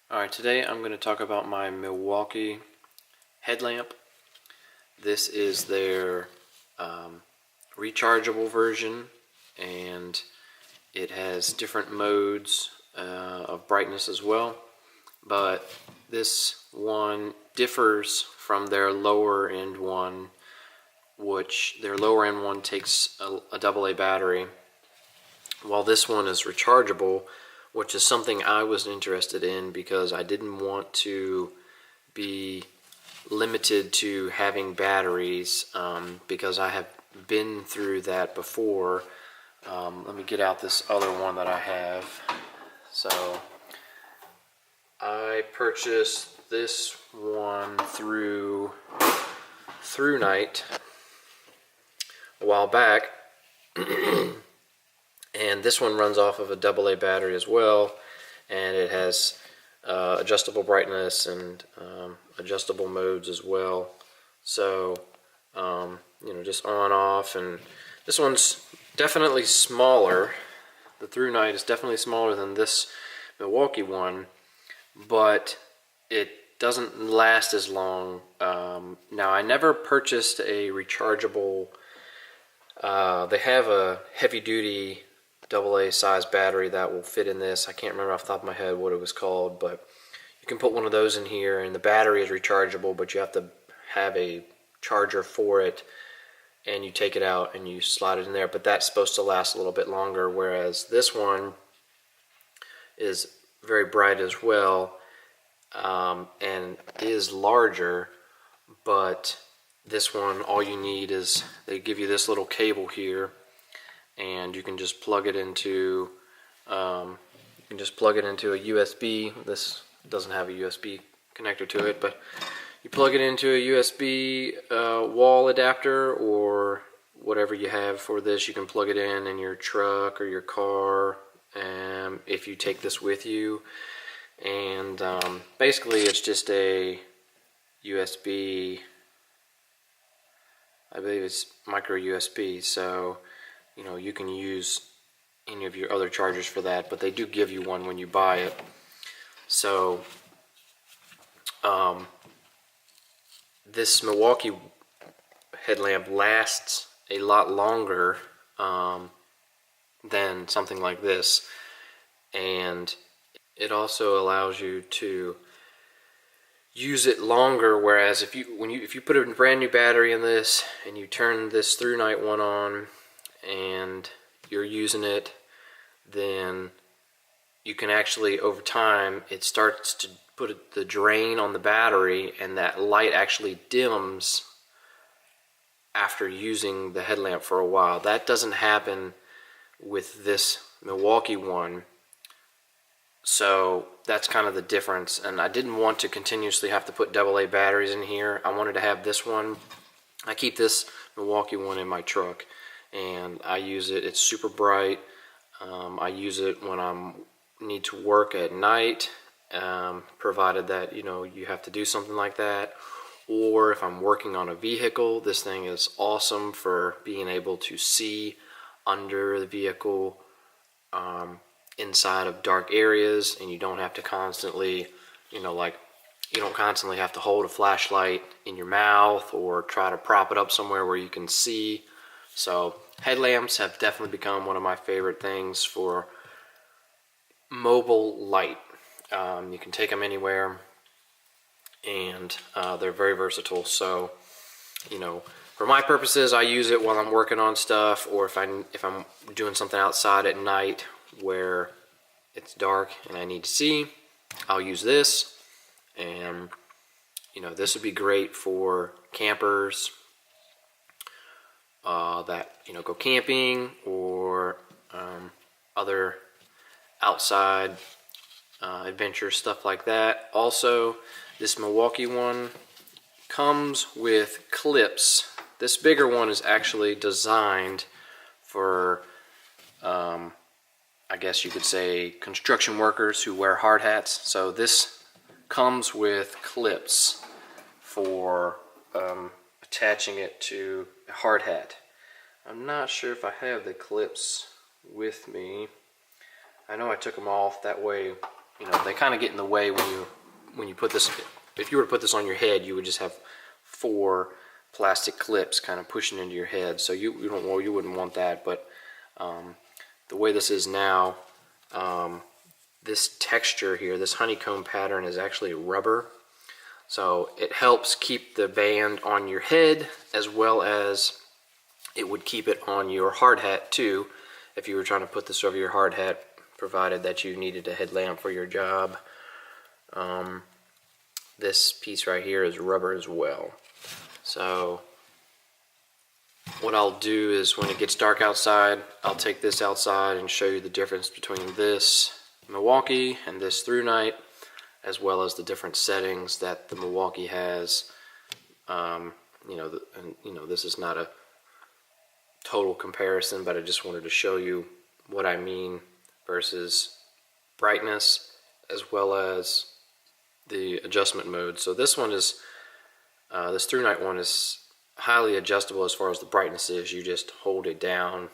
Alright, today I'm going to talk about my Milwaukee headlamp. This is their rechargeable version, and it has different modes of brightness as well. But this one differs from their lower end one, which their lower end one takes a AA battery, while this one is rechargeable, which is something I was interested in because I didn't want to be limited to having batteries, because I have been through that before. Let me get out this other one that I have. So I purchased this one through Night a while back. And this one runs off of a AA battery as well, and it has adjustable brightness and adjustable modes as well. So just on off. And this one's definitely smaller. The Through Night is definitely smaller than this Milwaukee one, but it doesn't last as long. Now, I never purchased a rechargeable. They have a heavy-duty AA size battery that will fit in this. I can't remember off the top of my head what it was called, but you can put one of those in here, and the battery is rechargeable, but you have to have a charger for it, and you take it out and you slide it in there. But that's supposed to last a little bit longer, whereas this one is very bright as well, and is larger. But this one, all you need is, they give you this little cable here, and you can just plug it into a USB. This doesn't have a USB connector to it, but you plug it into a USB wall adapter, or whatever you have for this. You can plug it in your truck or your car, if you take this with you. And basically it's just a USB, I believe it's micro USB, so you can use any of your other chargers for that, but they do give you one when you buy it. So this Milwaukee headlamp lasts a lot longer than something like this, and it also allows you to use it longer. Whereas if you put a brand new battery in this and you turn this Through Night one on and you're using it, then you can actually, over time, it starts to put the drain on the battery, and that light actually dims after using the headlamp for a while. That doesn't happen with this Milwaukee one. So that's kind of the difference, and I didn't want to continuously have to put AA batteries in here. I wanted to have this one. I keep this Milwaukee one in my truck, and I use it. It's super bright. I use it when I need to work at night, provided that you have to do something like that, or if I'm working on a vehicle. This thing is awesome for being able to see under the vehicle, inside of dark areas, and you don't have to constantly, you don't constantly have to hold a flashlight in your mouth or try to prop it up somewhere where you can see. So headlamps have definitely become one of my favorite things for mobile light. You can take them anywhere, and they're very versatile. So for my purposes, I use it while I'm working on stuff, or if I'm doing something outside at night where it's dark and I need to see, I'll use this. And this would be great for campers that go camping, or other outside adventure stuff like that. Also, this Milwaukee one comes with clips. This bigger one is actually designed for I guess you could say construction workers who wear hard hats. So this comes with clips for attaching it to a hard hat. I'm not sure if I have the clips with me. I know I took them off, that way you know, they kind of get in the way when you put this. If you were to put this on your head, you would just have 4 plastic clips kind of pushing into your head. So you wouldn't want that. But the way this is now, this texture here, this honeycomb pattern, is actually rubber. So it helps keep the band on your head, as well as it would keep it on your hard hat too, if you were trying to put this over your hard hat, provided that you needed a headlamp for your job. This piece right here is rubber as well. So what I'll do is, when it gets dark outside, I'll take this outside and show you the difference between this Milwaukee and this Through Night, as well as the different settings that the Milwaukee has. This is not a total comparison, but I just wanted to show you what I mean versus brightness, as well as the adjustment mode. So this one is, this Through Night one is highly adjustable as far as the brightness is. You just hold it down,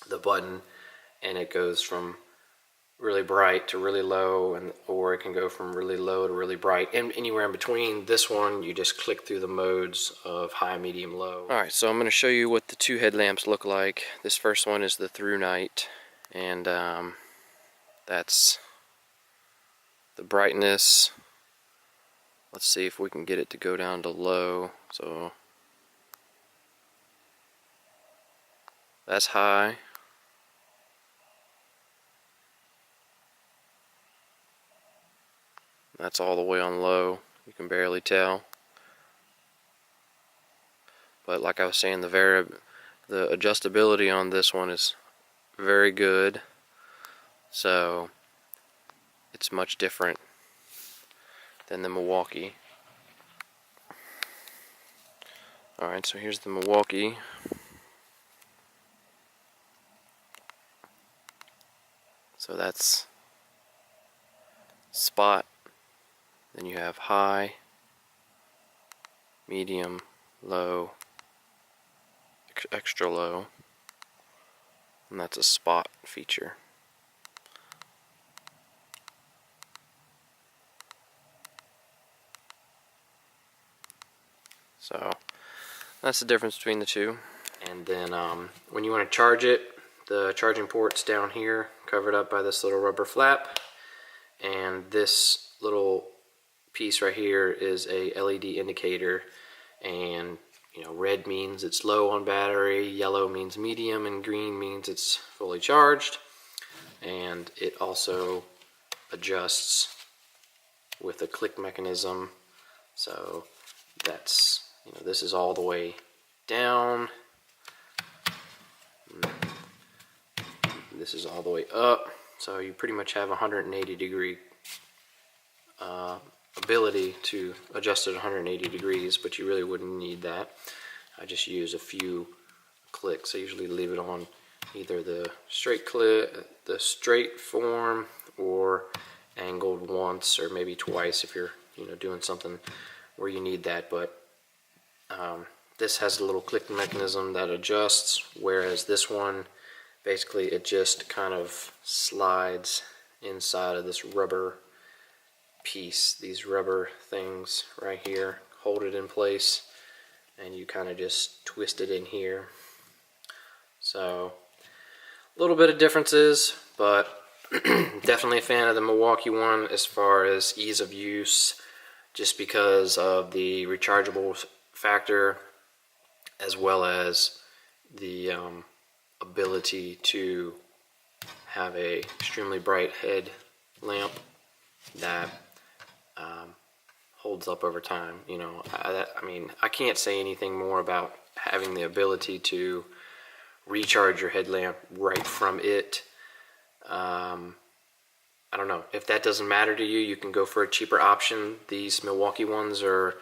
the button, and it goes from really bright to really low, or it can go from really low to really bright, and anywhere in between. This one, you just click through the modes of high, medium, low. Alright, so I'm going to show you what the 2 headlamps look like. This first one is the Through Night, and that's the brightness. Let's see if we can get it to go down to low. So that's high. That's all the way on low. You can barely tell. But like I was saying, the adjustability on this one is very good. So it's much different than the Milwaukee. Alright, so here's the Milwaukee. So that's spot. Then you have high, medium, low, extra low, and that's a spot feature. So that's the difference between the two. And then when you want to charge it, the charging port's down here, covered up by this little rubber flap, and this little piece right here is a LED indicator, and red means it's low on battery, yellow means medium, and green means it's fully charged. And it also adjusts with a click mechanism. So that's, this is all the way down, this is all the way up, so you pretty much have 180 degree ability to adjust it 180 degrees, but you really wouldn't need that. I just use a few clicks. I usually leave it on either the straight click, the straight form, or angled once or maybe twice if you're doing something where you need that. But this has a little click mechanism that adjusts, whereas this one, basically it just kind of slides inside of this rubber piece. These rubber things right here hold it in place, and you kind of just twist it in here. So a little bit of differences, but definitely a fan of the Milwaukee one as far as ease of use, just because of the rechargeable factor, as well as the ability to have a extremely bright head lamp that holds up over time. I mean, I can't say anything more about having the ability to recharge your headlamp right from it. I don't know, if that doesn't matter to you, you can go for a cheaper option. These Milwaukee ones are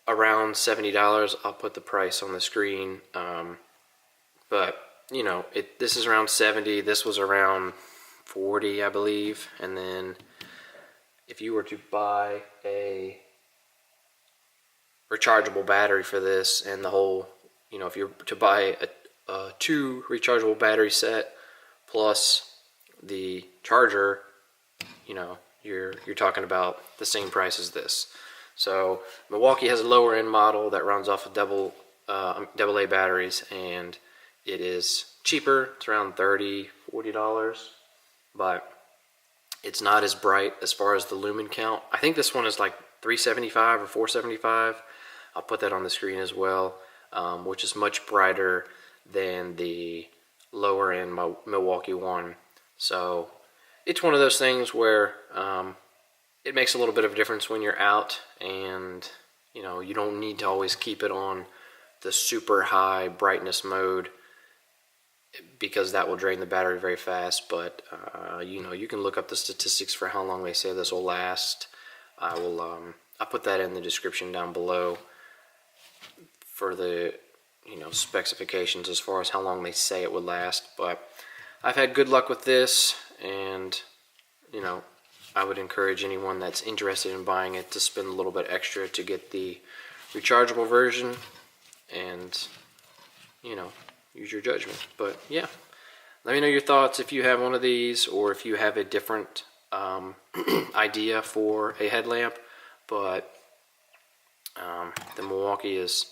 around $70. I'll put the price on the screen, but this is around 70. This was around 40, I believe. And then if you were to buy a rechargeable battery for this, and the whole, if you were to buy a 2 rechargeable battery set plus the charger, you know, you're talking about the same price as this. So Milwaukee has a lower end model that runs off of double A batteries, and it is cheaper. It's around $30–40, but it's not as bright as far as the lumen count. I think this one is like 375 or 475. I'll put that on the screen as well, which is much brighter than the lower end Milwaukee one. So it's one of those things where it makes a little bit of a difference when you're out, and you know, you don't need to always keep it on the super high brightness mode, because that will drain the battery very fast. But you know, you can look up the statistics for how long they say this will last. I'll put that in the description down below for the, you know, specifications as far as how long they say it would last. But I've had good luck with this, and you know, I would encourage anyone that's interested in buying it to spend a little bit extra to get the rechargeable version, and you know, use your judgment. But yeah, let me know your thoughts if you have one of these, or if you have a different idea for a headlamp. But the Milwaukee is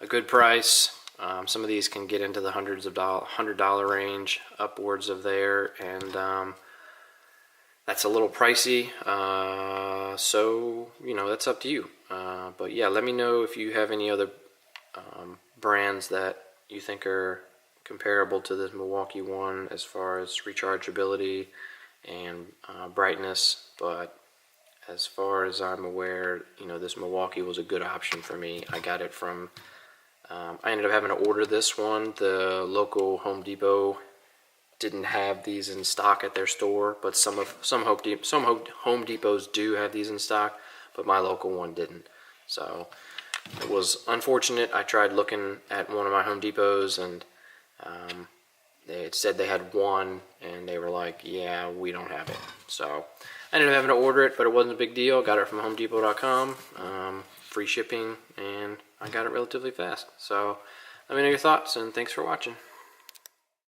a good price. Some of these can get into the $100 range, upwards of there, and that's a little pricey. So you know, that's up to you. But yeah, let me know if you have any other brands that you think are comparable to this Milwaukee one as far as rechargeability and brightness. But as far as I'm aware, you know, this Milwaukee was a good option for me. I got it from I ended up having to order this one. The local Home Depot didn't have these in stock at their store, but some Home Depots do have these in stock, but my local one didn't. So it was unfortunate. I tried looking at one of my Home Depots, and they said they had one, and they were like, yeah, we don't have it. So I ended up having to order it, but it wasn't a big deal. Got it from HomeDepot.com, free shipping, and I got it relatively fast. So let me know your thoughts, and thanks for watching.